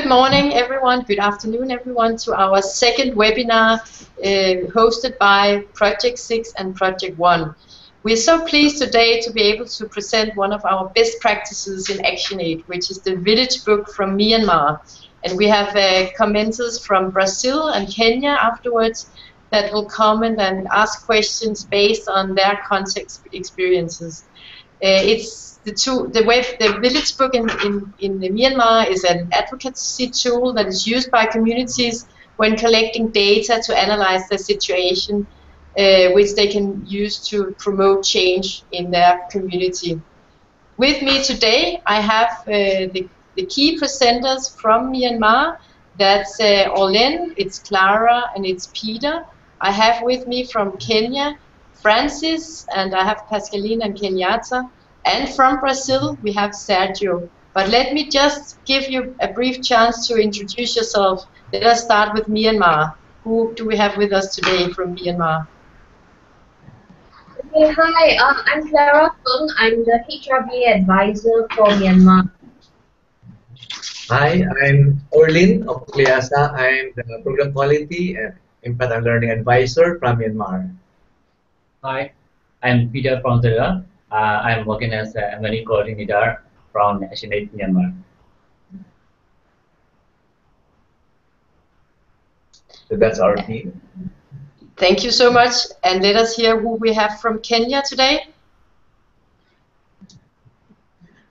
Good morning, everyone. Good afternoon, everyone, to our second webinar hosted by Project 6 and Project 1. We're so pleased today to be able to present one of our best practices in ActionAid, which is the Village Book from Myanmar. And we have commenters from Brazil and Kenya afterwards that will comment and ask questions based on their context experiences. The Village Book in Myanmar is an advocacy tool that is used by communities when collecting data to analyze their situation, which they can use to promote change in their community. With me today, I have the key presenters from Myanmar. That's Orlen, it's Clara, and it's Peter. I have with me from Kenya, Francis, and I have Pascaline and Kenyatta. And from Brazil, we have Sergio. But let me just give you a brief chance to introduce yourself. Let us start with Myanmar. Who do we have with us today from Myanmar? Okay, hi, I'm Clara Feng. I'm the HRBA advisor for Myanmar. Hi, I'm Orlin of Kliasa. I'm the Program Quality and Impact and Learning Advisor from Myanmar. Hi, I'm Peter from Zilla. I'm working as a M&E coordinator from ActionAid Myanmar. So that's our team. Thank you so much. And let us hear who we have from Kenya today.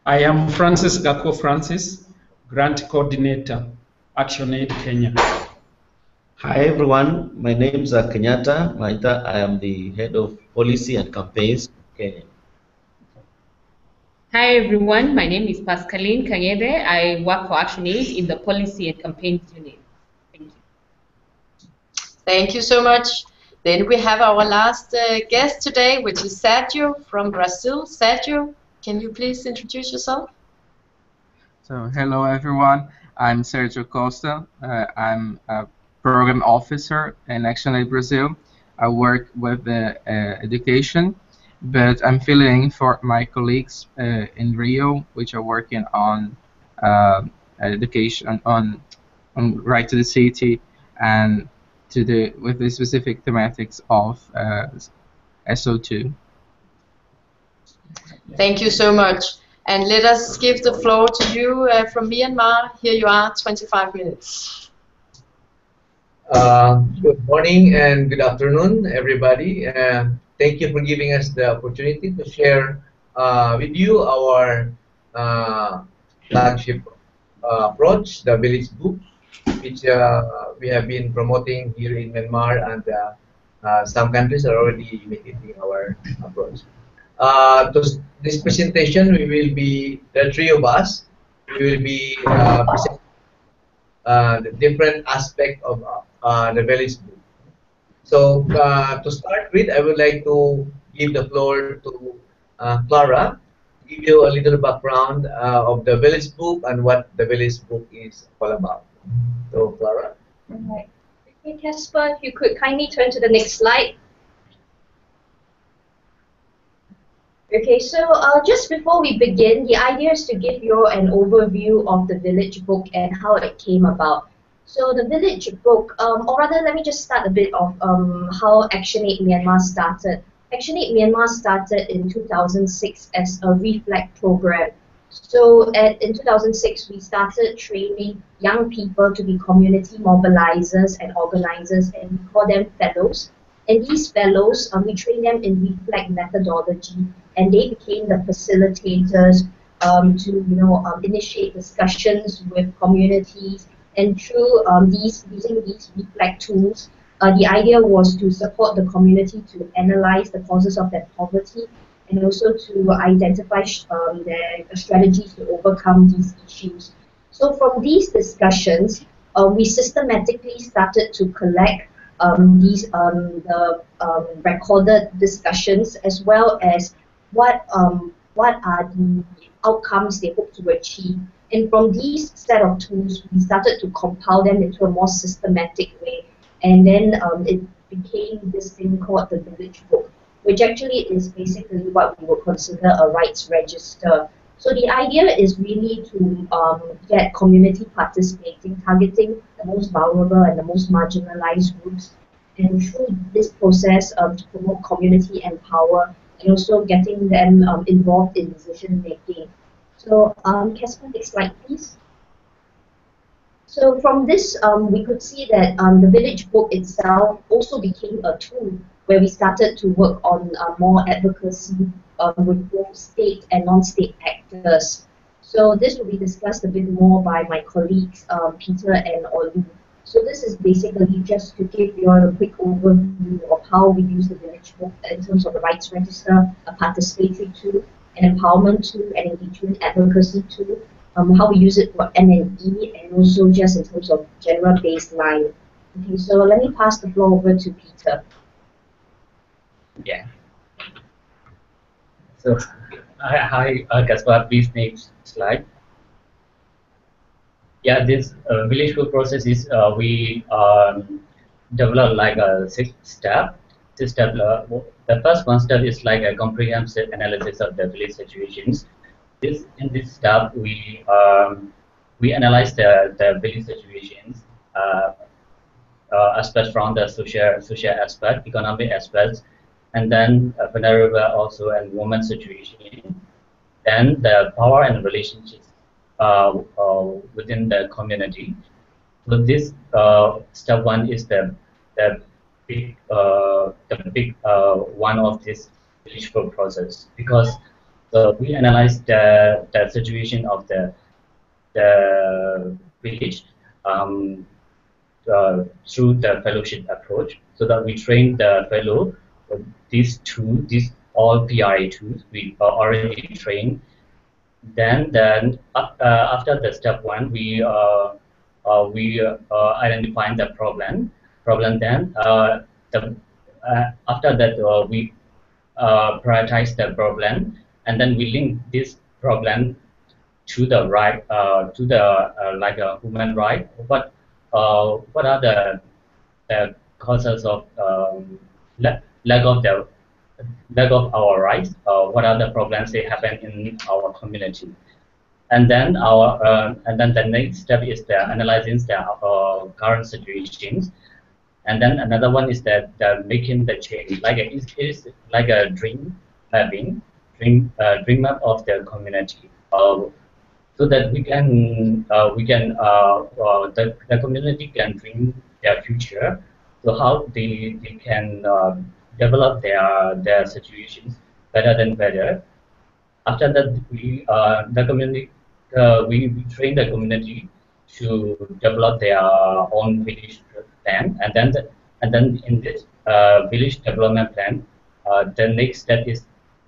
I am Francis Gakko Francis, Grant Coordinator, ActionAid Kenya. Hi everyone, my name is Kenyatta Maita. I am the Head of Policy and Campaigns Kenya. Hi everyone, my name is Pascaline Kangede. I work for ActionAid in the Policy and Campaigns Unit. Thank you. Thank you so much. Then we have our last guest today, which is Sergio from Brazil. Sergio, can you please introduce yourself? So hello everyone, I'm Sergio Costa. I'm a program officer in ActionAid Brazil. I work with education, but I'm filling for my colleagues in Rio, which are working on education, on right to the city, and with the specific thematics of SO2. Thank you so much. And let us give the floor to you from Myanmar. Here you are, 25 minutes. Good morning and good afternoon, everybody. Thank you for giving us the opportunity to share with you our flagship approach, the Village Book, which we have been promoting here in Myanmar, and some countries are already imitating our approach. To this presentation, we will be, the three of us, we will be presenting the different aspect of the Village Book. So to start with, I would like to give the floor to Clara, give you a little background of the Village Book and what the Village Book is all about. So Clara. All right. Okay, Casper, if you could kindly turn to the next slide. Okay, so just before we begin, the idea is to give you an overview of the Village Book and how it came about. So the Village Book, or rather let me just start a bit of how ActionAid Myanmar started. ActionAid Myanmar started in 2006 as a Reflect program. So in 2006, we started training young people to be community mobilizers and organizers, and we call them fellows. And these fellows, we trained them in Reflect methodology, and they became the facilitators to initiate discussions with communities. And through using these Reflect tools, the idea was to support the community to analyze the causes of their poverty, and also to identify their strategies to overcome these issues. So from these discussions, we systematically started to collect the recorded discussions, as well as what are the outcomes they hope to achieve. And from these set of tools, we started to compile them into a more systematic way. And then it became this thing called the Village Book, which actually is basically what we would consider a rights register So the idea is really to get community participating, targeting the most vulnerable and the most marginalized groups, and through this process to promote community and power, and also getting them involved in decision making. So Casper, next slide please. So from this, we could see that the village book itself also became a tool where we started to work on more advocacy with both state and non-state actors. So this will be discussed a bit more by my colleagues Peter and Olu. So this is basically just to give you all a quick overview of how we use the village book in terms of the rights register, a participatory tool, an empowerment tool, an engagement advocacy tool, how we use it for M&E, and also just in terms of general baseline. Okay, so let me pass the floor over to Peter. Yeah. So, hi, Caspar, please next slide. Yeah, this village book process is we develop like a 6-step. The first one step is like a comprehensive analysis of the village situations. In this step we analyze the village situations aspects from the social aspect, economic aspects, and then vulnerable also and woman situation. Then the power and relationships within the community. So this step one is the big one of this village book process, because we analyze the situation of the village through the fellowship approach, so that we train the fellow with these all PRA tools we already trained. Then after the step one, we identify the problem. Then after that we prioritize the problem, and then we link this problem to the right to the like a human right. What are the causes of lack of our rights? What are the problems they happen in our community? And then the next step is the analyzing the current situations. And then another one is that making the change, like it is like a dream mapping, dream map of the community, so that the community can dream their future. So how they can develop their situations better than better. After that, we train the community to develop their own village plan, and then in this village development plan, the next step is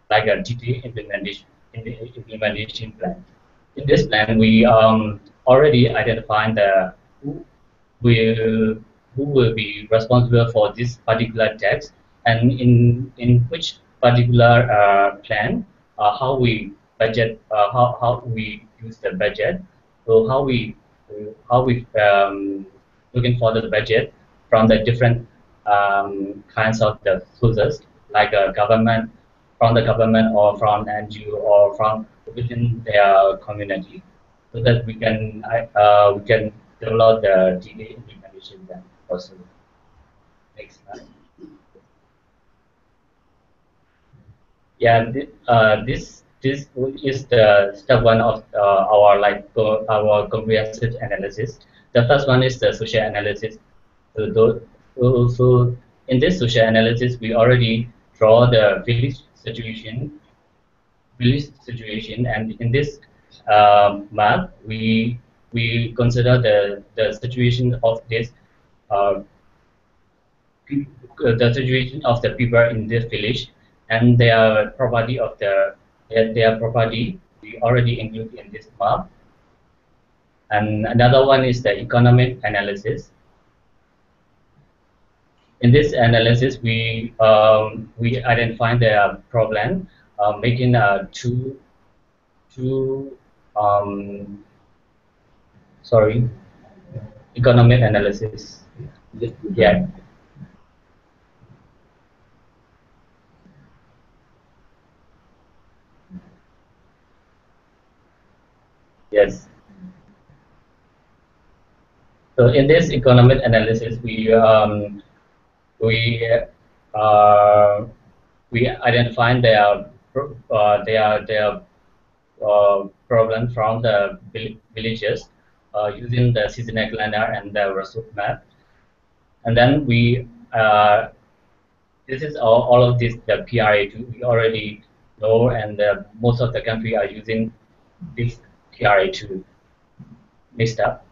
like a detailed implementation plan. In this plan, we already identified who will who will be responsible for this particular tax, and in which particular plan, how we budget, how we use the budget. So how we looking for the budget from the different kinds of the sources, like government, from the government or from NGO or from within their community, so that we can develop the DA implementation then also. Next slide. Yeah, this is the step one of our our comprehensive analysis. The first one is the social analysis. So in this social analysis, we already draw the village situation, and in this map, we consider the situation of this uh, the situation of the people in this village, and their property of their property we already include in this map. And another one is the economic analysis. In this analysis, we identify the problem, making two sorry economic analysis. Yeah. Yes. So in this economic analysis, we uh, we identify their problem from the villages using the seasonal calendar and the resource map, and then we this is all of this the PRA2 we already know, and most of the country are using this PRA2. Next up.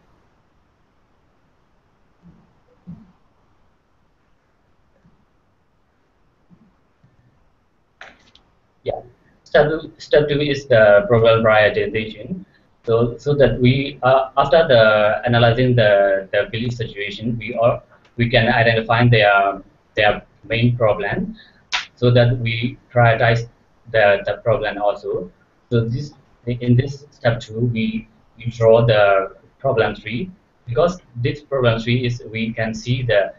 Yeah. Step two is the problem prioritization. So that we after the analyzing the village situation, we can identify their main problem, so that we prioritize the problem also. So this in this step two we draw the problem tree, because this problem tree is we can see the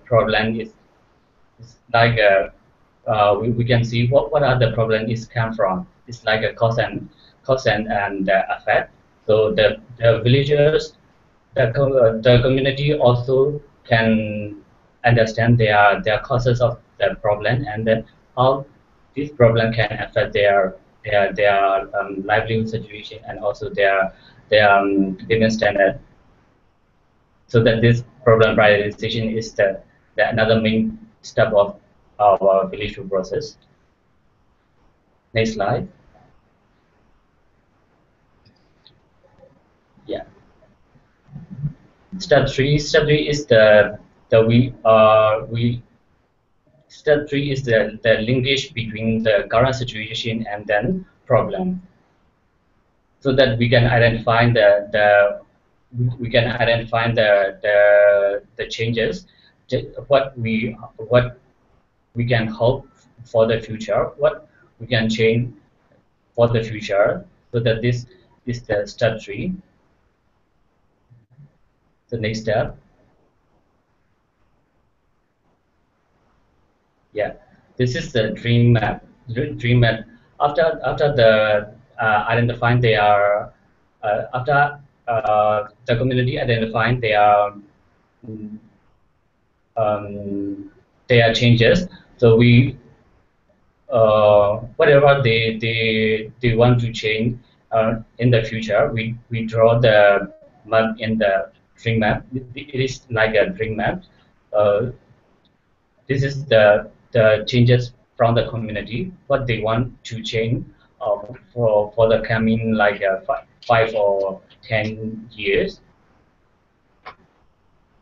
problem is like we can see what are the problem is come from. It's like a cause and effect. So the villagers, the community also can understand their causes of the problem, and then how this problem can affect their livelihood situation, and also their living standard. So that this problem prioritization is the another main step of our village food process. Next slide. Yeah. Step three is the we step three is the linkage between the current situation and then problem, so that we can identify the changes, what we can hope for the future, what we can change for the future, so that this is the step three. The next step. Yeah, this is the dream map. Dream map. After the identifying their after the community identifying mm, their changes. So we whatever they want to change in the future, we draw the map in the dream map. It is like a dream map. Uh, this is the changes from the community, what they want to change for the coming like 5 or 10 years.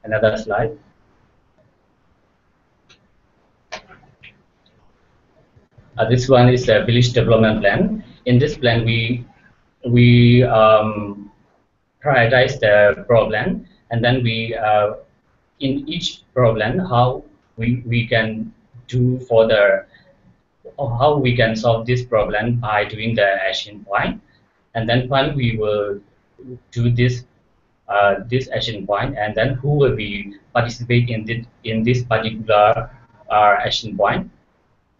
Another slide. This one is a village development plan. In this plan, we prioritize the problem, and then we in each problem how we can do for the or how we can solve this problem by doing the action point, and then when we will do this action point, and then who will be participate in this particular action point.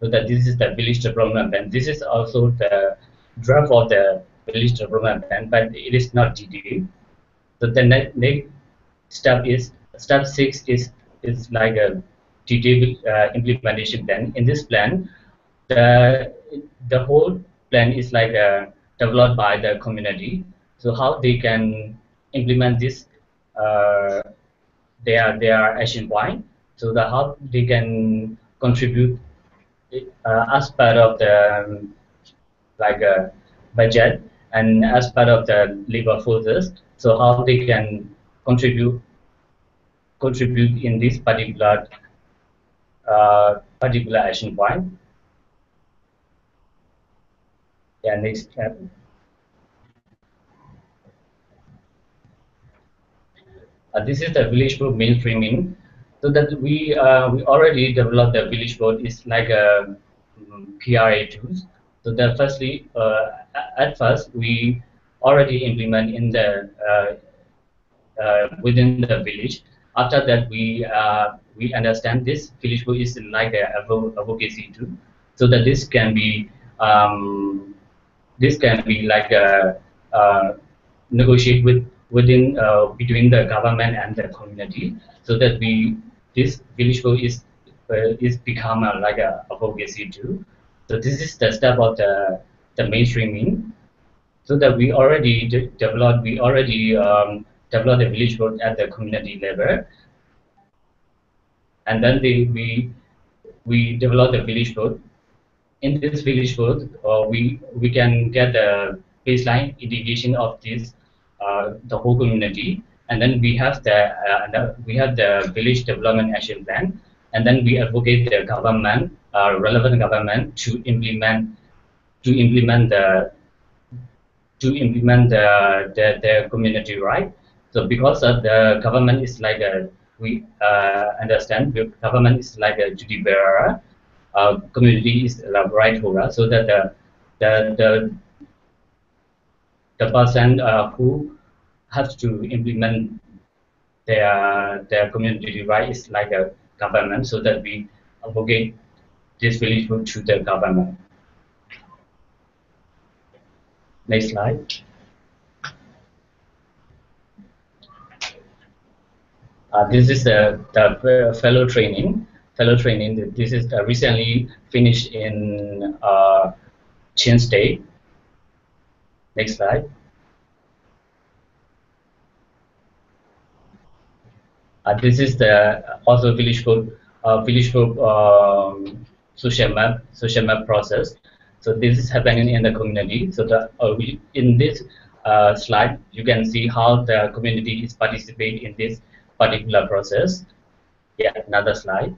So that this is the village development plan. This is also the draft of the village development plan, but it is not detailed. So the next step is step 6 is like a detailed implementation plan. In this plan, the whole plan is like developed by the community. So how they can implement this uh, their action point, so that how they can contribute as part of the like a budget, and as part of the labor forces. So how they can contribute in this particular action point. Yeah, next step. This is the village board mainstreaming. So that we already developed the village board is like a PRA tools. So that firstly, at first we already implement in the within the village. After that, we understand this village board is like a advocacy tool, so that this can be like negotiate within between the government and the community, so that this village book is become like a advocacy too. So this is the step of the mainstreaming. So that we already developed the village book at the community level, and then we develop the village book. In this village book, we can get the baseline indication of this the whole community, and then we have the village development action plan, and then we advocate the government, relevant government, to implement the community right. So because of the government is like we understand the government is like a duty bearer, community is the right holder, so that the the, the person who has to implement their community right is like a government, so that we advocate this village group to the government. Next slide. This is the fellow training. This is recently finished in Chin State. Next slide. This is the also village group social map process. So this is happening in the community. So in this slide, you can see how the community is participating in this particular process. Yeah, another slide.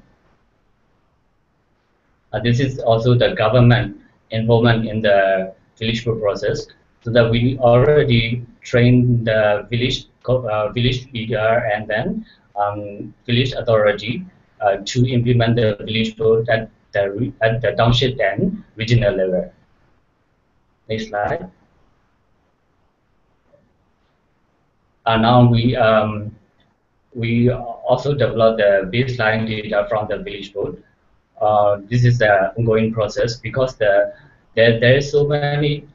This is also the government involvement in the village group process, so that we already train the village leader and then village authority to implement the village group at the township and regional level. Next slide. Now we also develop the baseline data from the village board. This is the ongoing process, because there is so many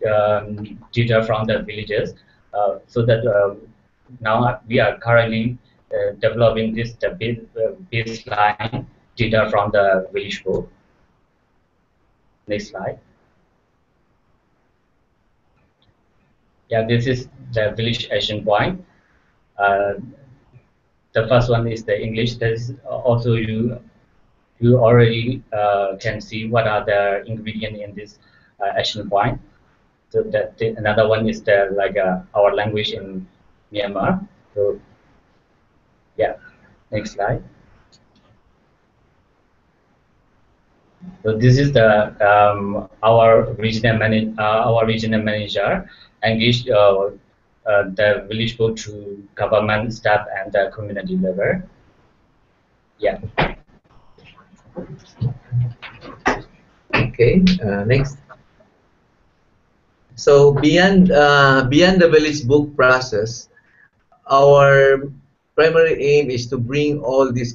data from the villages, so that now we are currently developing the baseline data from the village board. Next slide. Yeah, this is the village action point. The first one is the English. That is also you already can see what are the ingredients in this action point. So that another one is the our language in Myanmar. So yeah, next slide. So this is the our regional manager engaged the village board to government staff and the community level. Yeah. Okay, next. So beyond the village book process, our primary aim is to bring all these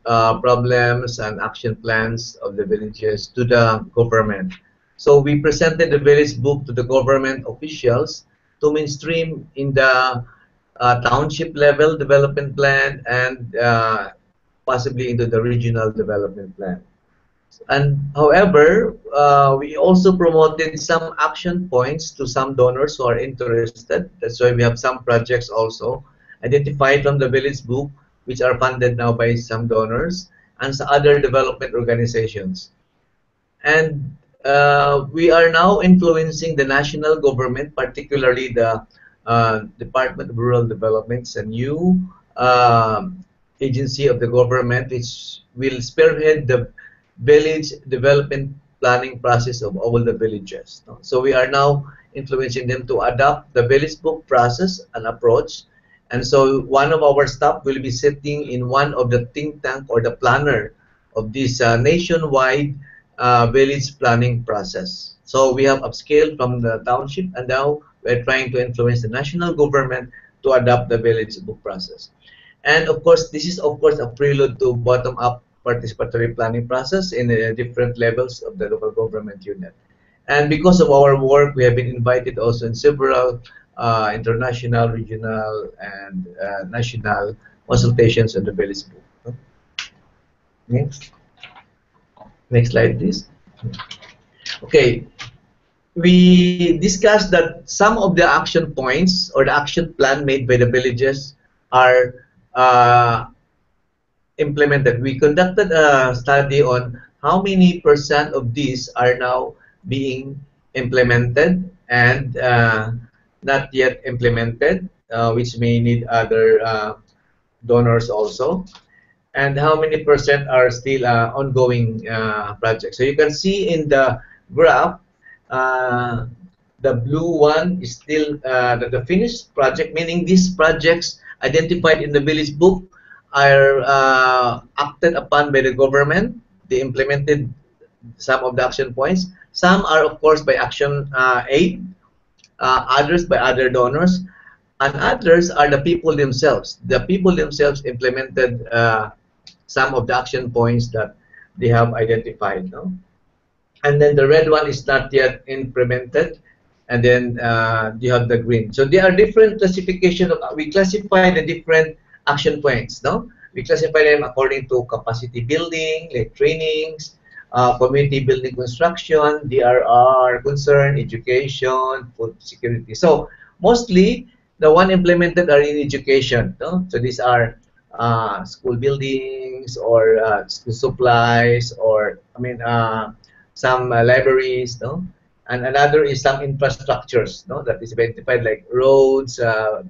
problems and action plans of the villages to the government. So we presented the village book to the government officials to mainstream in the township level development plan and possibly into the regional development plan. And however, we also promoted some action points to some donors who are interested. That's why we have some projects also identified from the village book, which are funded now by some donors and some other development organizations. And we are now influencing the national government, particularly the Department of Rural Development. It's a new agency of the government which will spearhead the village development planning process of all the villages. So we are now influencing them to adopt the village book process and approach. And so one of our staff will be sitting in one of the think tank or the planner of this nationwide village planning process. So we have upscaled from the township, and now we're trying to influence the national government to adopt the village book process. And of course, this is of course a prelude to bottom-up participatory planning process in different levels of the local government unit. And because of our work, we have been invited also in several international, regional, and national consultations on the village book. No? Next slide, please. Okay, we discussed that some of the action points or the action plan made by the villages are implemented. We conducted a study on how many % of these are now being implemented and not yet implemented, which may need other donors also, and how many % are still ongoing projects. So you can see in the graph, the blue one is still the finished project, meaning these projects identified in the village book are acted upon by the government. They implemented some of the action points. Some are, of course, by ActionAid, others by other donors, and others are the people themselves. The people themselves implemented some of the action points that they have identified. No? And then the red one is not yet implemented, and then you have the green. So there are different classification of, we classify the different action points. No, we classify them according to capacity building, like trainings, community building construction, DRR concern, education, food security. So mostly the one implemented are in education. No? So these are school buildings or school supplies, or some libraries, no? And another is some infrastructures, no, that is identified like roads,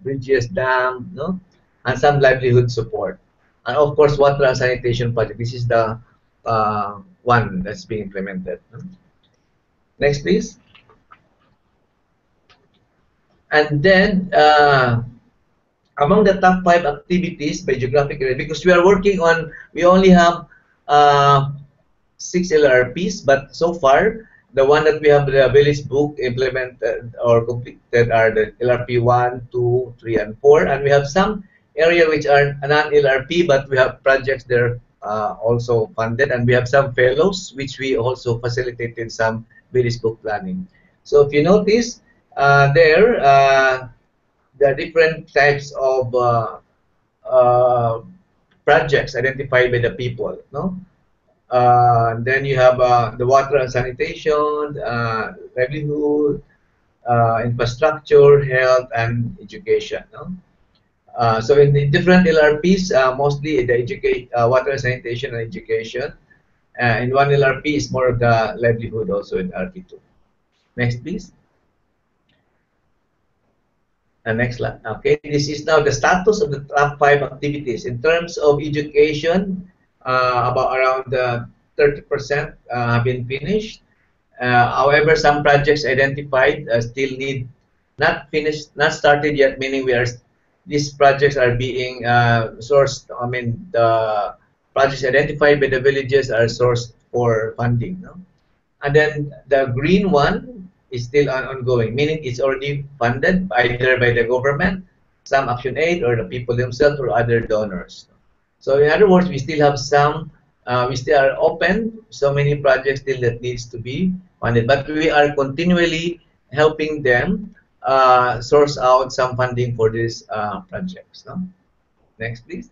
bridges, dam, no, and some livelihood support, and of course water and sanitation project. This is the one that's being implemented. No? Next, please. And then among the top 5 activities by geographic area, because we are working on, we only have 6 LRPs, but so far the one that we have the village book implemented or completed are the LRP 1, 2, 3, and 4, and we have some area which are non-LRP, but we have projects there also funded, and we have some fellows which we also facilitated some village book planning. So if you notice there are different types of projects identified by the people, no? Then you have the water and sanitation, livelihood, infrastructure, health, and education. No? So in the different LRPs, mostly the water and sanitation and education. In one LRP is more of the livelihood also in RP2. Next, please. Next slide. Okay, this is now the status of the top 5 activities. In terms of education, about around 30% have been finished. However, some projects identified still need not finished, not started yet. Meaning these projects are being sourced. I mean, the projects identified by the villages are sourced for funding. No? And then the green one is still ongoing, meaning it's already funded either by the government, some ActionAid, or the people themselves, or other donors. So in other words, we still have some, we still are open, so many projects still that needs to be funded, but we are continually helping them source out some funding for these projects. No? Next, please.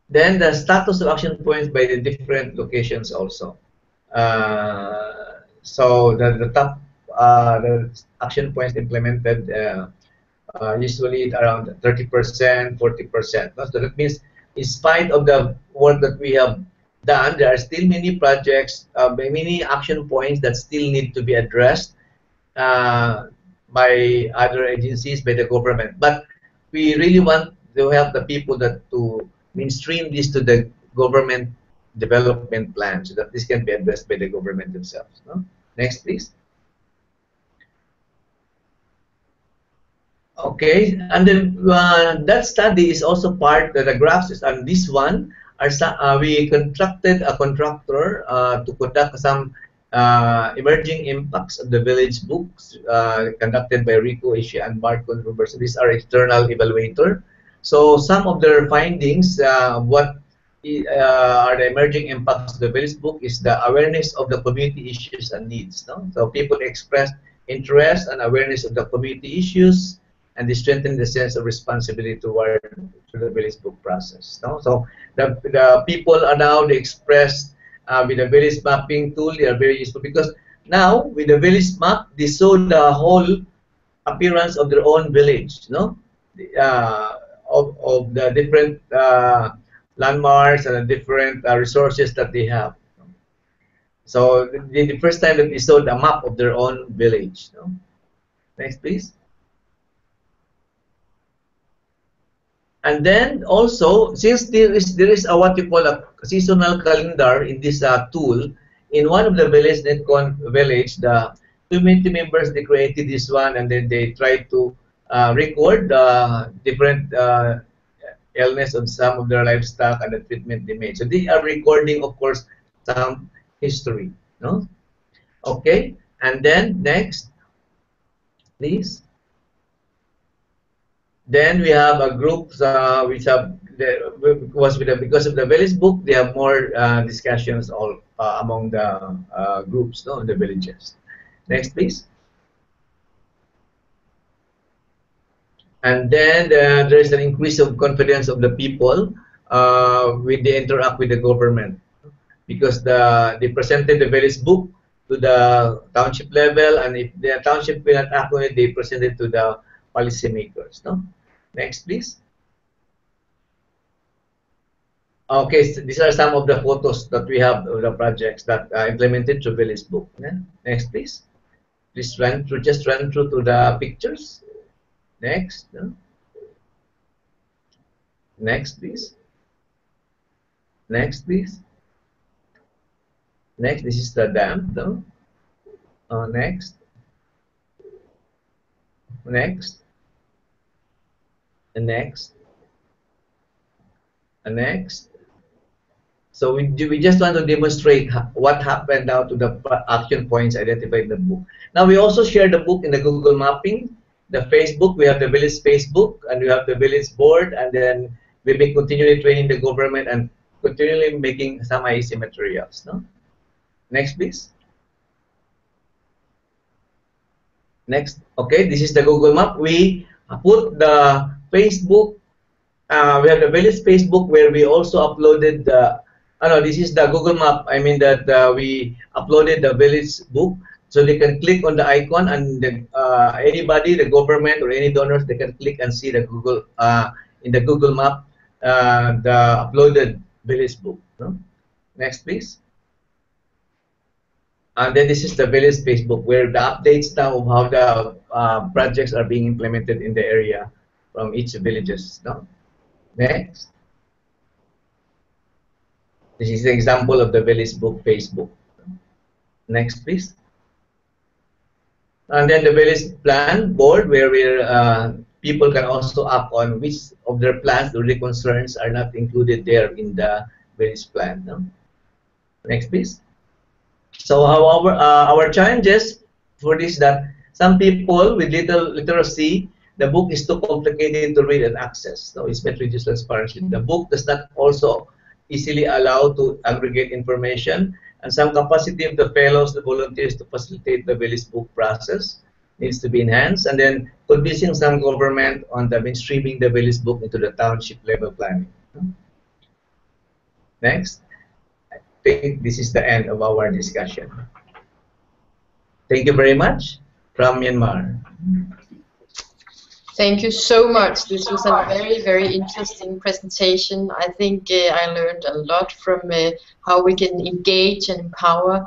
Then the status of action points by the different locations also. So the top the action points implemented usually around 30%, 40%. So that means, in spite of the work that we have done, there are still many projects, many action points that still need to be addressed by other agencies, by the government. But we really want to help the people to mainstream this to the government development plan, so that this can be addressed by the government themselves. No? Next, please. Okay, and then that study is also part of the graphs. And this one, we contracted a contractor to conduct some emerging impacts of the village books conducted by Rico, Asia, and Marcon Ruber. So these are external evaluator. So some of their findings, what are the emerging impacts of the village book, is the awareness of the community issues and needs. No? So people expressed interest and awareness of the community issues, and they strengthen the sense of responsibility toward to the village book process. No? So the people are now expressed with the village mapping tool. They are very useful because now with the village map, they show the whole appearance of their own village. No, of the different landmarks and the different resources that they have. So the first time that they saw the map of their own village. No? Next, please. And then also, since there is a what you call a seasonal calendar in this tool, in one of the village, Netcon village, the community members, they created this one, and then they try to record the different illness of some of their livestock and the treatment they made. So they are recording, of course, some history. No? Okay, and then next, please. Then we have a group which have because of the village book, they have more discussions all among the groups, no, in the villages. Next, please. And then there is an increase of confidence of the people when they interact with the government, because they presented the village book to the township level, and if the township will not act on it, they present it to the policymakers. No. Next, please. Okay, so these are some of the photos that we have of the projects that are implemented through Village Book. Yeah? Next, please. Please just run through to the pictures. Next. No? Next, please. Next, please. Next, this is the dam. No? Next. Next. And next. And next. So we just want to demonstrate what happened now to the action points identified in the book. Now we also share the book in the Google Mapping, the Facebook. We have the village Facebook, and we have the village board, and then we've been continually training the government and continually making some IEC materials. No? Next, please. Next. Okay, this is the Google Map. We put the Facebook. We have the village Facebook where we also uploaded the. No, this is the Google Map. I mean that we uploaded the village book, so they can click on the icon, and anybody, the government or any donors, they can click and see the Google in the Google Map the uploaded village book. No? Next, please. And then this is the village Facebook where the updates now of how the projects are being implemented in the area from each villages. No? Next. This is an example of the village book Facebook. Next, please. And then the village plan board where people can also act on which of their plans or their concerns are not included there in the village plan. No? Next, please. So, however, our challenges for this is that some people with little literacy, the book is too complicated to read and access. So, it's better to reduce transparency. The book does not also easily allow to aggregate information, and some capacity of the fellows, the volunteers to facilitate the village book process needs to be enhanced, and then convincing some government on the mainstreaming the village book into the township level planning. Next. I think this is the end of our discussion. Thank you very much from Myanmar. Thank you so much. This was a very, very interesting presentation. I think I learned a lot from how we can engage and empower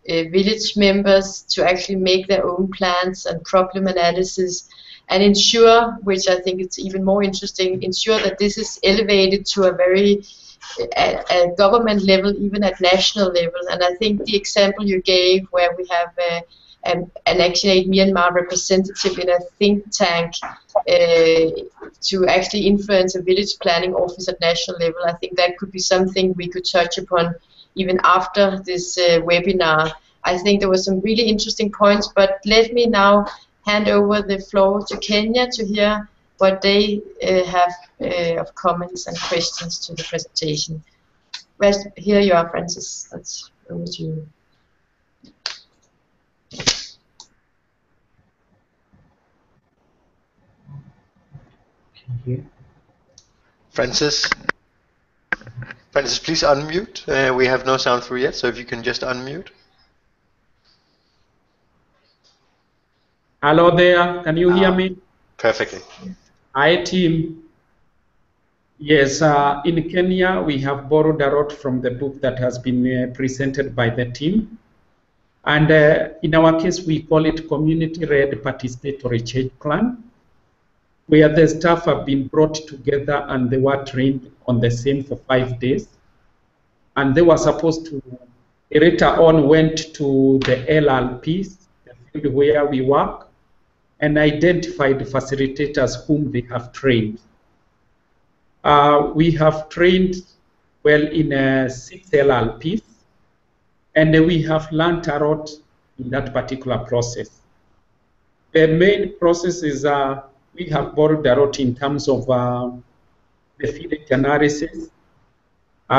village members to actually make their own plans and problem analysis, and ensure, which I think it's even more interesting, ensure that this is elevated to a very at government level, even at national level. And I think the example you gave where we have an ActionAid Myanmar representative in a think tank to actually influence a village planning office at national level, I think that could be something we could touch upon even after this webinar. I think there were some really interesting points, but let me now hand over the floor to Kenya to hear what they have of comments and questions to the presentation. Here you are, Francis. That's over to you. Thank you. Francis, please unmute. We have no sound through yet, so if you can just unmute. Hello there, can you hear me? Perfectly. Hi team. Yes, in Kenya we have borrowed a lot from the book that has been presented by the team. And in our case, we call it community-led participatory change plan, where the staff have been brought together and they were trained on the same for 5 days. And they were supposed to, later on, went to the LRPs, the field where we work, and identified facilitators whom they have trained. We have trained well in 6 LRPs, and we have learned a lot in that particular process. The main process is we have borrowed a lot in terms of the village analysis.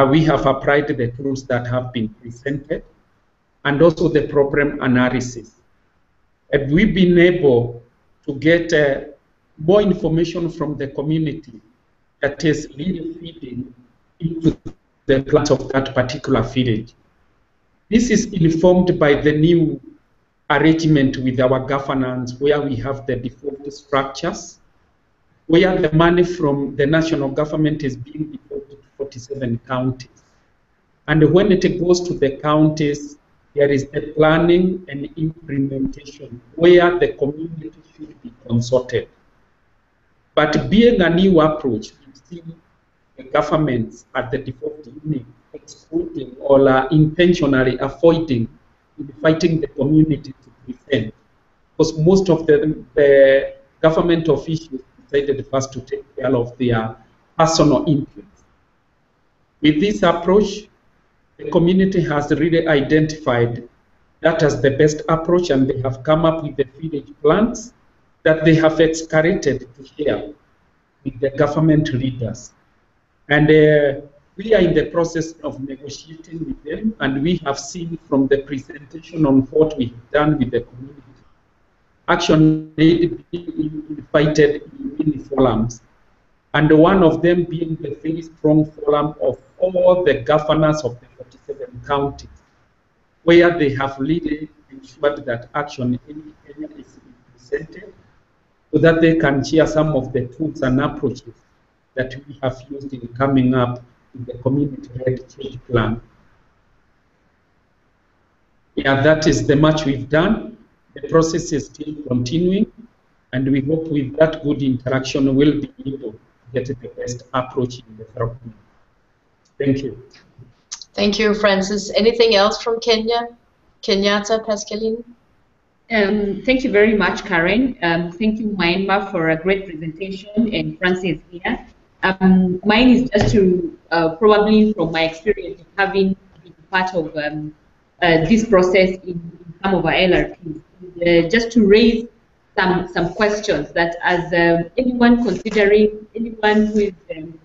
We have applied the tools that have been presented, and also the problem analysis. And we've been able to get more information from the community that is really feeding into the plans of that particular village. This is informed by the new arrangement with our governance, where we have the default structures, where the money from the national government is being defaulted to 47 counties. And when it goes to the counties, there is the planning and implementation, where the community should be consulted. But being a new approach, we see the governments at the default unit excluding or intentionally avoiding inviting the community to present, because most of the government officials decided first to take care of their personal interests. With this approach, the community has really identified that as the best approach, and they have come up with the village plans that they have excavated to share with the government leaders. And we are in the process of negotiating with them, and we have seen from the presentation on what we have done with the community. ActionAid being invited in many forums, and one of them being the very strong forum of all the governors of the 47 counties, where they have really ensured that ActionAid Kenya is presented, so that they can share some of the tools and approaches that we have used in coming up with the community-led change plan. Yeah, that is the much we've done. The process is still continuing, and we hope with that good interaction we'll be able to get the best approach in the development. Thank you. Thank you, Francis. Anything else from Kenya? Kenyatta, Pascaline? Thank you very much, Karen. Thank you, Myanmar, for a great presentation, and Francis here. Mine is just to, probably from my experience of having been part of this process in some of our LRPs, just to raise some questions that as anyone considering, anyone who is, and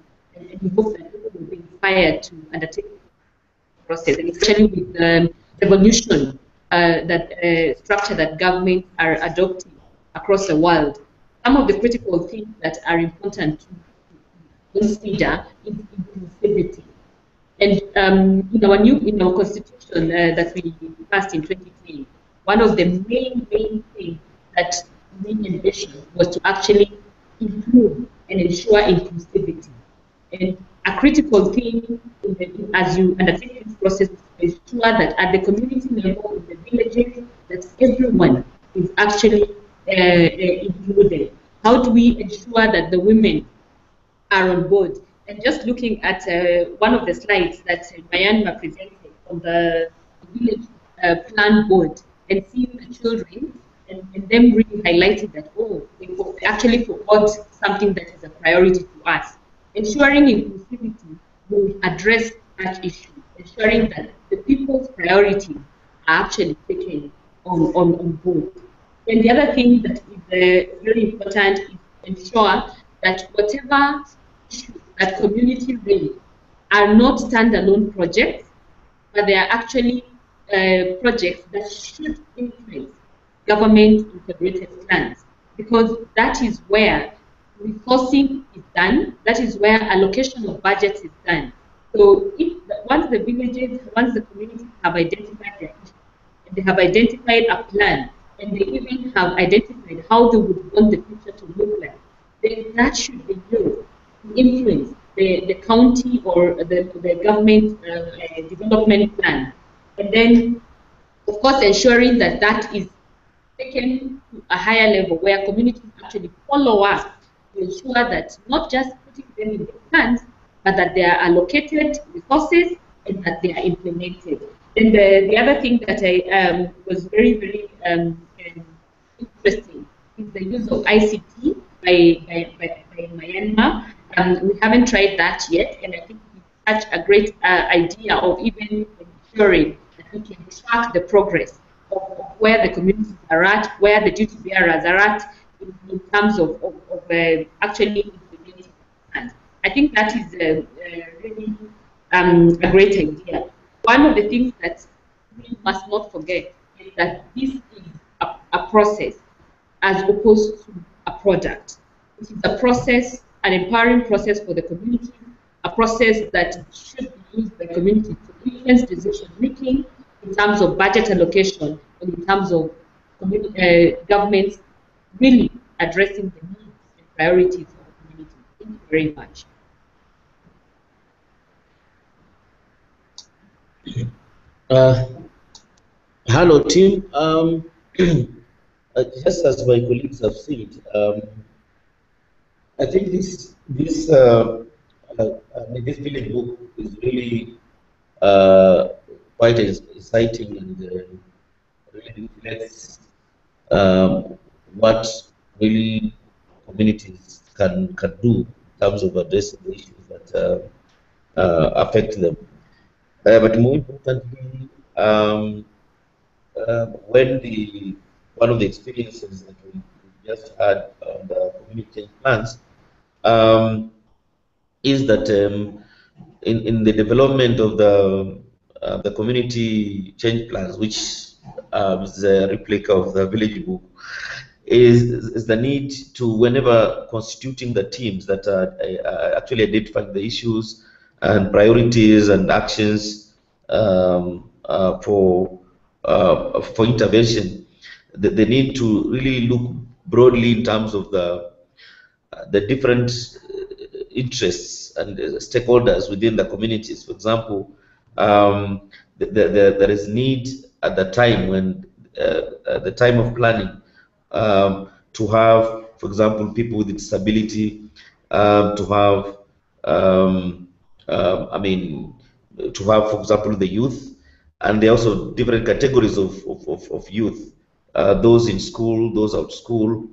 we hope that people will be inspired to undertake the process, and especially with the evolution structure that governments are adopting across the world. Some of the critical things that are important to consider is inclusivity. And in our constitution that we passed in 2020, one of the main things that we envisioned was to actually improve and ensure inclusivity. And a critical thing as you undertake this process is to ensure that at the community level, in the villages, that everyone is actually included. How do we ensure that the women are on board? And just looking at one of the slides that Myanmar presented on the village plan board, and seeing the children and them really highlighting that, oh, they actually forgot something that is a priority to us. Ensuring inclusivity will address that issue, ensuring that the people's priorities are actually taken on board. And the other thing that is really important is ensure that whatever issues that community raise are not standalone projects, but they are actually projects that should influence government integrated plans, because that is where resourcing is done, that is where allocation of budgets is done. So once the communities have identified their issues, they have identified a plan, and they even have identified how they would want the future to look like, then that should be used to influence the county or the government development plan. And then, of course, ensuring that that is taken to a higher level where communities actually follow us to ensure that not just putting them in the plans, but that they are allocated resources and that they are implemented. And the other thing that I was very, very interesting is the use of ICT by Myanmar. We haven't tried that yet, and I think it's such a great idea of even ensuring that we can track the progress of where the communities are at, where the duty bearers are at in terms of actually implementing plans. I think that is really a great idea. One of the things that we must not forget is that this is a process as opposed to a product. It is a process, an empowering process for the community, a process that should be used by the community to influence decision making in terms of budget allocation and in terms of governments really addressing the needs and priorities of the community. Thank you very much. Hello, team. Just as my colleagues have said, I think this village book is really quite exciting and really reflects what really communities can do in terms of addressing the issues that affect them. But more importantly, when one of the experiences that we just had on the community change plans is that in the development of the community change plans, which is a replica of the village book, is the need to, whenever constituting the teams that are actually identifying the issues and priorities and actions for intervention, they need to really look broadly in terms of the different interests and stakeholders within the communities. For example, there is need at the time when at the time of planning to have, for example, people with disability, to have for example, the youth, and there are also different categories of youth, those in school, those out of school,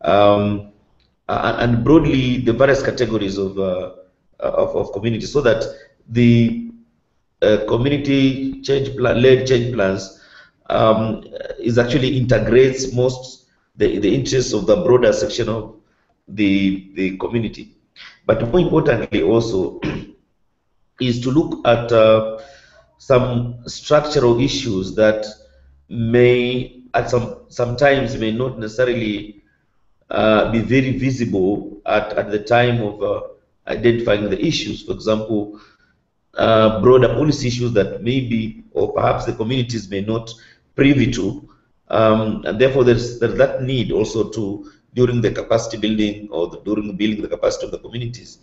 and broadly the various categories of communities, so that the community led change plans is actually integrates the interests of the broader section of the community. But more importantly also is to look at some structural issues that may sometimes may not necessarily be very visible at the time of identifying the issues. For example, broader policy issues that maybe or perhaps the communities may not privy to, and therefore there's that need also to, during the capacity building or during building the capacity of the communities,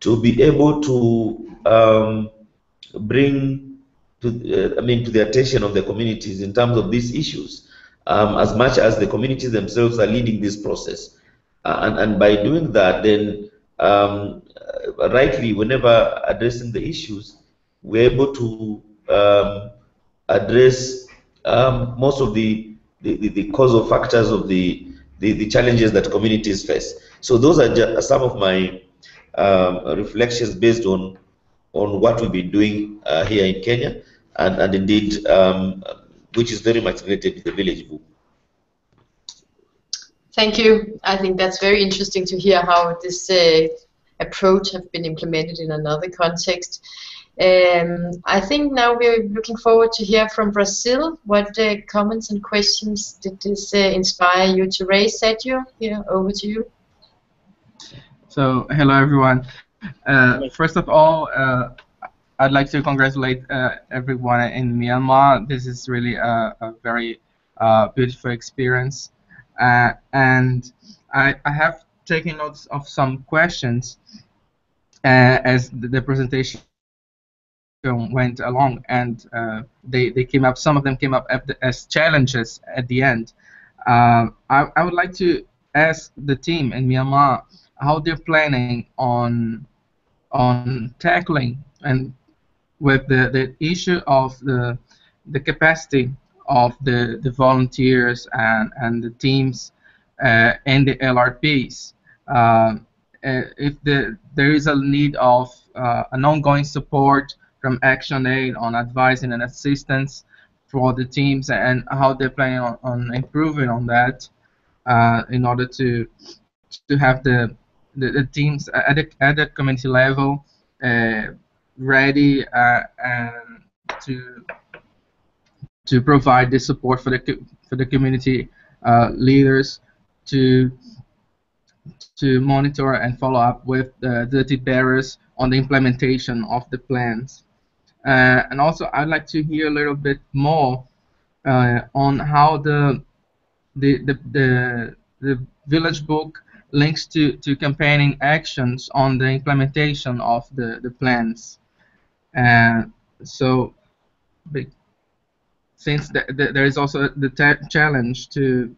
to be able to bring to the attention of the communities in terms of these issues, as much as the communities themselves are leading this process, and by doing that, then rightly, whenever addressing the issues, we're able to address most of the causal factors of the challenges that communities face. So those are just some of my reflections based on what we've been doing here in Kenya, and indeed which is very much related to the village book. Thank you. I think that's very interesting to hear how this approach has been implemented in another context. I think now we're looking forward to hear from Brazil. What comments and questions did this inspire you to raise, Sergio? Here, over to you. So, hello everyone. First of all, I'd like to congratulate everyone in Myanmar. This is really a very beautiful experience. And I have taken notes of some questions as the presentation went along, and they came up. Some of them came up as challenges at the end. I would like to ask the team in Myanmar how they're planning on tackling and with the issue of the capacity of the volunteers and the teams and the LRPs. If there is a need of an ongoing support from ActionAid on advising and assistance for the teams, and how they're planning on improving on that in order to have the teams at the community level ready and to provide the support for the community leaders to monitor and follow up with the duty bearers on the implementation of the plans. And also, I'd like to hear a little bit more on how the village book links to campaigning actions on the implementation of the plans. And so, since there is also the challenge to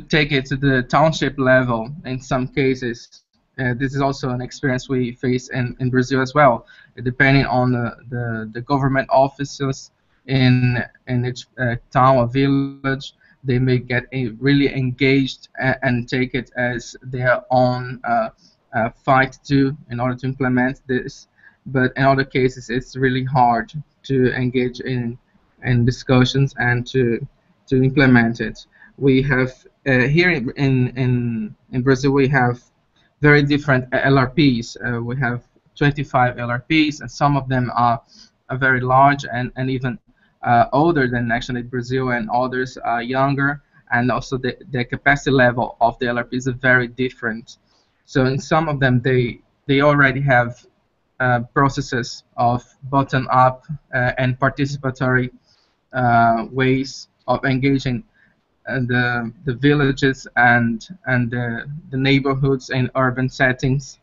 take it to the township level in some cases. This is also an experience we face in Brazil as well. Depending on the government offices in each town or village, they may get really engaged and take it as their own fight in order to implement this. But in other cases, it's really hard to engage in discussions and to implement it. We have here in Brazil, we have very different LRPs. We have 25 LRPs, and some of them are very large and even older than ActionAid Brazil, and others are younger. And also the capacity level of the LRPs are very different. So in some of them, they already have processes of bottom-up and participatory ways of engaging the villages and the neighborhoods and urban settings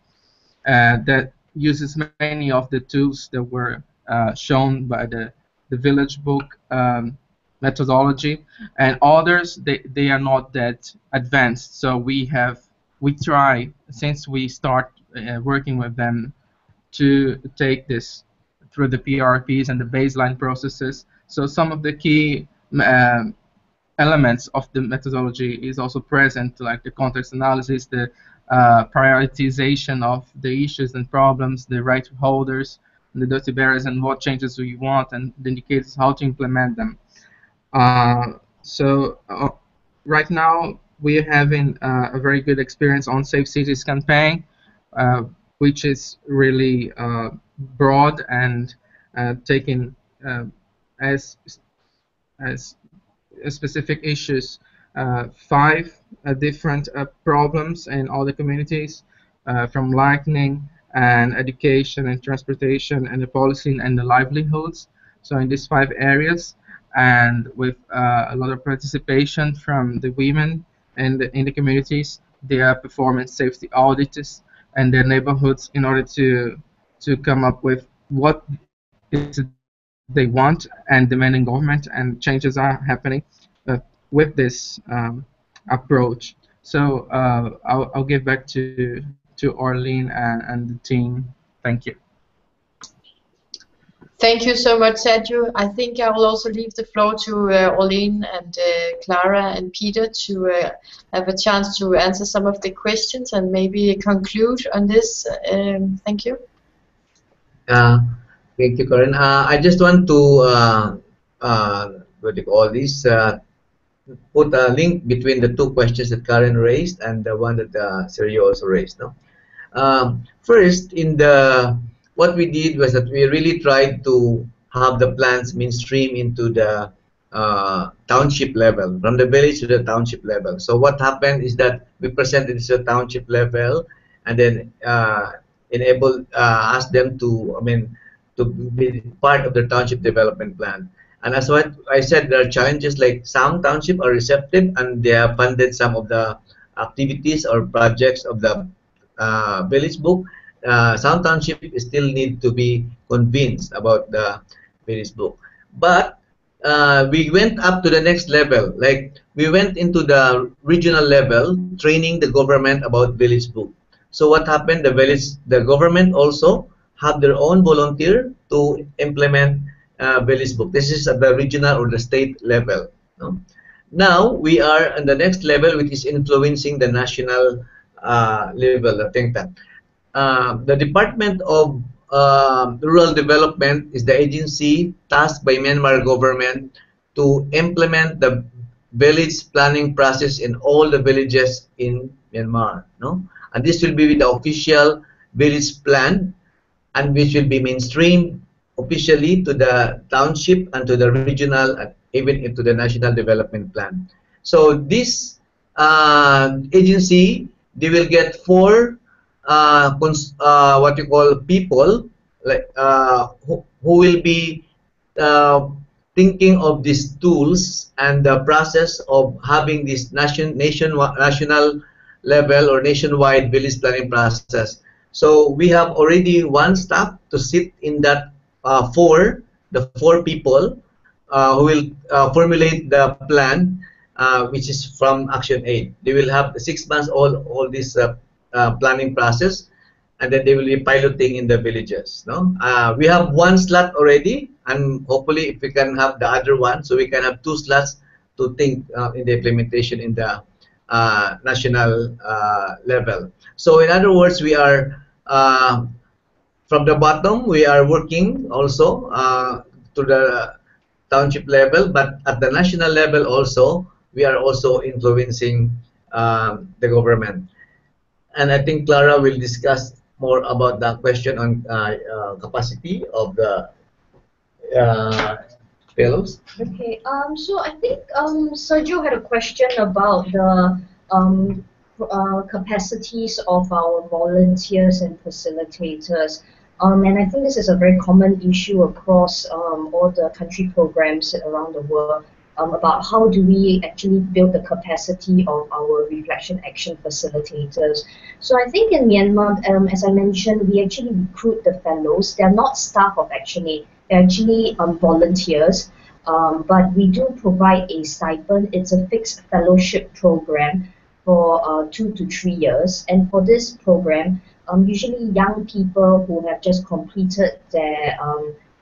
that uses many of the tools that were shown by the village book methodology, and others they are not that advanced. So we try, since we start working with them, to take this through the PRPs and the baseline processes. So some of the key elements of the methodology is also present, like the context analysis, the prioritization of the issues and problems, the right holders, the duty bearers, and what changes we want, and the indicators how to implement them. So right now we're having a very good experience on Safe Cities campaign, which is really broad and taking as specific issues 5 different problems in all the communities, from lightning and education and transportation and the policy and the livelihoods. So in these 5 areas, and with a lot of participation from the women in the communities, they are performing safety audits and their neighborhoods in order to come up with what is they want and demanding government, and changes are happening with this approach. So I'll give back to Orlene and the team. Thank you. Thank you so much, Sergio. I think I will also leave the floor to Orlene and Clara and Peter to have a chance to answer some of the questions and maybe conclude on this. Thank you. Thank you, Karen. I just want to all this put a link between the 2 questions that Karen raised and the one that Sergio also raised. No? First, what we did was that we really tried to have the plans mainstream into the township level, from the village to the township level. So what happened is that we presented this at township level, and then ask them to, to be part of the township development plan. And as what I said, there are challenges like some township are receptive and they have funded some of the activities or projects of the village book. Some township still need to be convinced about the village book. But we went up to the next level. Like we went into the regional level, training the government about village book. So what happened? The government also have their own volunteer to implement village book. This is at the regional or the state level. No? Now we are on the next level, which is influencing the national level. I think that the Department of Rural Development is the agency tasked by Myanmar government to implement the village planning process in all the villages in Myanmar. No, and this will be with the official village plan, and which will be mainstreamed officially to the township and to the regional and even into the national development plan. So this agency, they will get four what you call people, like who will be thinking of these tools and the process of having this national level or nationwide village planning process. So we have already one staff to sit in that the four people who will formulate the plan, which is from ActionAid. They will have 6 months all this planning process, and then they will be piloting in the villages. No, we have one slot already, and hopefully if we can have the other one, so we can have 2 slots to think in the implementation in the national level. So in other words, we are from the bottom, we are working also to the township level, but at the national level also, we are also influencing the government. And I think Clara will discuss more about that question on capacity of the fellows. Okay, so I think Sergio had a question about the capacities of our volunteers and facilitators. And I think this is a very common issue across all the country programs around the world, about how do we actually build the capacity of our reflection action facilitators. So I think in Myanmar, as I mentioned, we actually recruit the fellows. They're not staff of ActionAid, they're actually volunteers, but we do provide a stipend. It's a fixed fellowship program for 2 to 3 years, and for this program, usually young people who have just completed their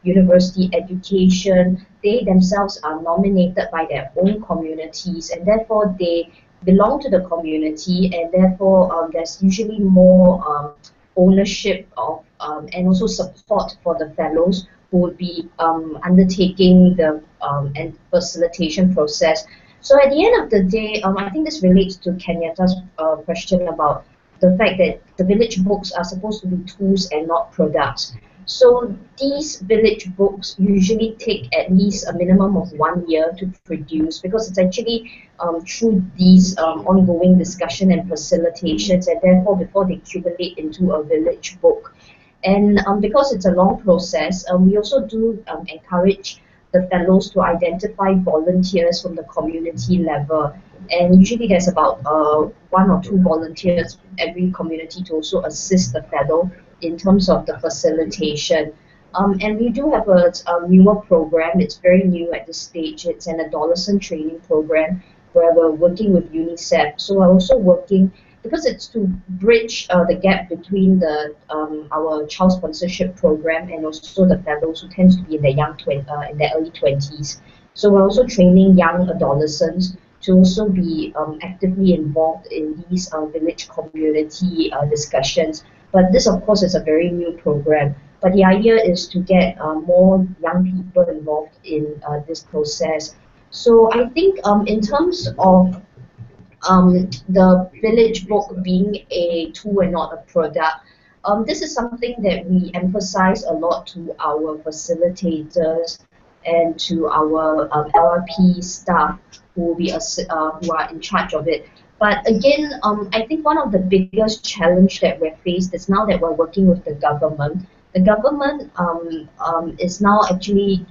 university education, they themselves are nominated by their own communities, and therefore they belong to the community, and therefore there's usually more ownership of and also support for the fellows who would be undertaking the and facilitation process. So at the end of the day, I think this relates to Kenyatta's question about the fact that the village books are supposed to be tools and not products. So these village books usually take at least a minimum of 1 year to produce, because it's actually through these ongoing discussion and facilitations, and therefore before they accumulate into a village book. And because it's a long process, we also do encourage the fellows to identify volunteers from the community level. And usually there's about 1 or 2 volunteers every community to also assist the fellow in terms of the facilitation. And we do have a newer program. It's very new at this stage. It's an adolescent training program where we're working with UNICEF. So we're also working, because it's to bridge the gap between the our child sponsorship program and also the fellows who tends to be in their early 20s. So we're also training young adolescents to also be actively involved in these village community discussions. But this, of course, is a very new program. But the idea is to get more young people involved in this process. So I think in terms of the village book being a tool and not a product, this is something that we emphasize a lot to our facilitators. and to our LRP staff who are in charge of it. But again, I think one of the biggest challenge that we're faced is now that we're working with the government. The government is now actually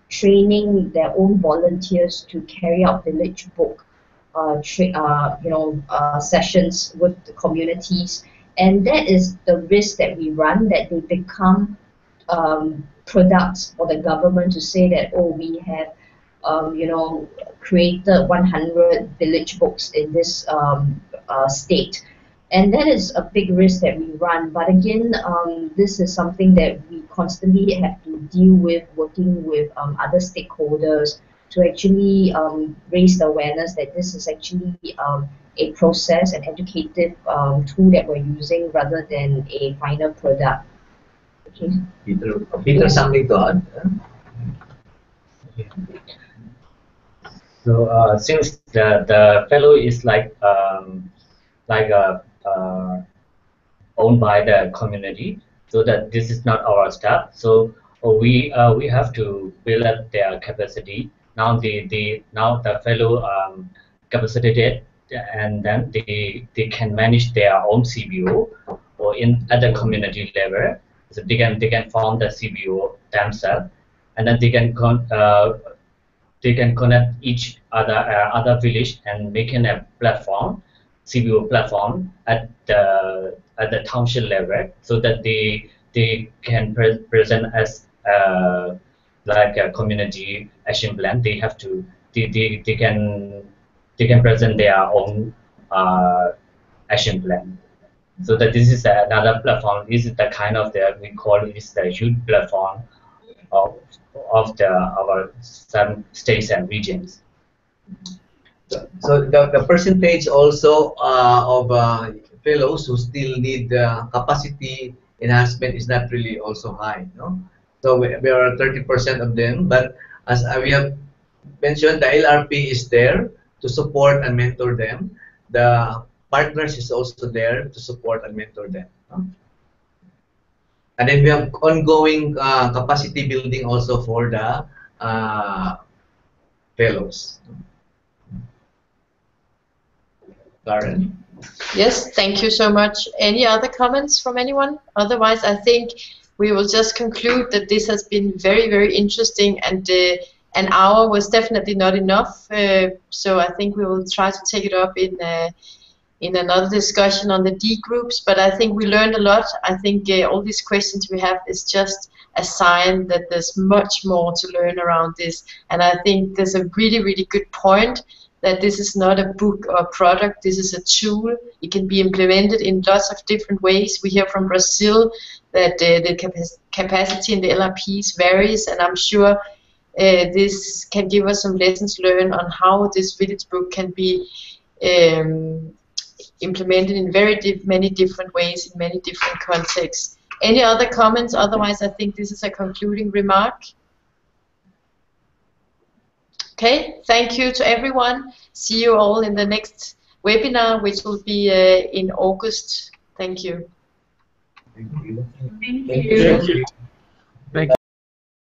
training their own volunteers to carry out village book sessions with the communities, and that is the risk that we run, that they become products for the government to say that, oh, we have created 100 village books in this state. And that is a big risk that we run. But again, this is something that we constantly have to deal with, working with other stakeholders to actually raise the awareness that this is actually a process, an educative tool that we're using rather than a final product. Okay. Peter, something to add? So since the fellow is like owned by the community, so that this is not our staff. So we have to build up their capacity. Now the fellow capacitated, and then they can manage their own CBO or at the community level. So they can form the CBO themselves, and then they can connect each other village and making a platform, CBO platform at the township level, so that they can present as like a community action plan. They have to they can present their own action plan. So that this is another platform. This is the kind of we call it the youth platform of our some states and regions. So the percentage also of fellows who still need capacity enhancement is not really also high, no? So we are 30% of them, but as we have mentioned, the LRP is there to support and mentor them. The partners is also there to support and mentor them, no? And then we have ongoing capacity building also for the fellows. Karen? Yes, thank you so much. Any other comments from anyone? Otherwise, I think we will just conclude that this has been very, very interesting, and an hour was definitely not enough. So I think we will try to take it up in another discussion on the D groups. But I think we learned a lot. I think all these questions we have is just a sign that there's much more to learn around this. And I think there's a really, really good point that this is not a book or a product, this is a tool. It can be implemented in lots of different ways. We hear from Brazil that the capacity in the LRPs varies, and I'm sure this can give us some lessons learned on how this village book can be implemented in many different ways, in many different contexts. Any other comments? Otherwise, I think this is a concluding remark. Okay, thank you to everyone. See you all in the next webinar, which will be in August. Thank you. Thank you. Thank you. Thank you.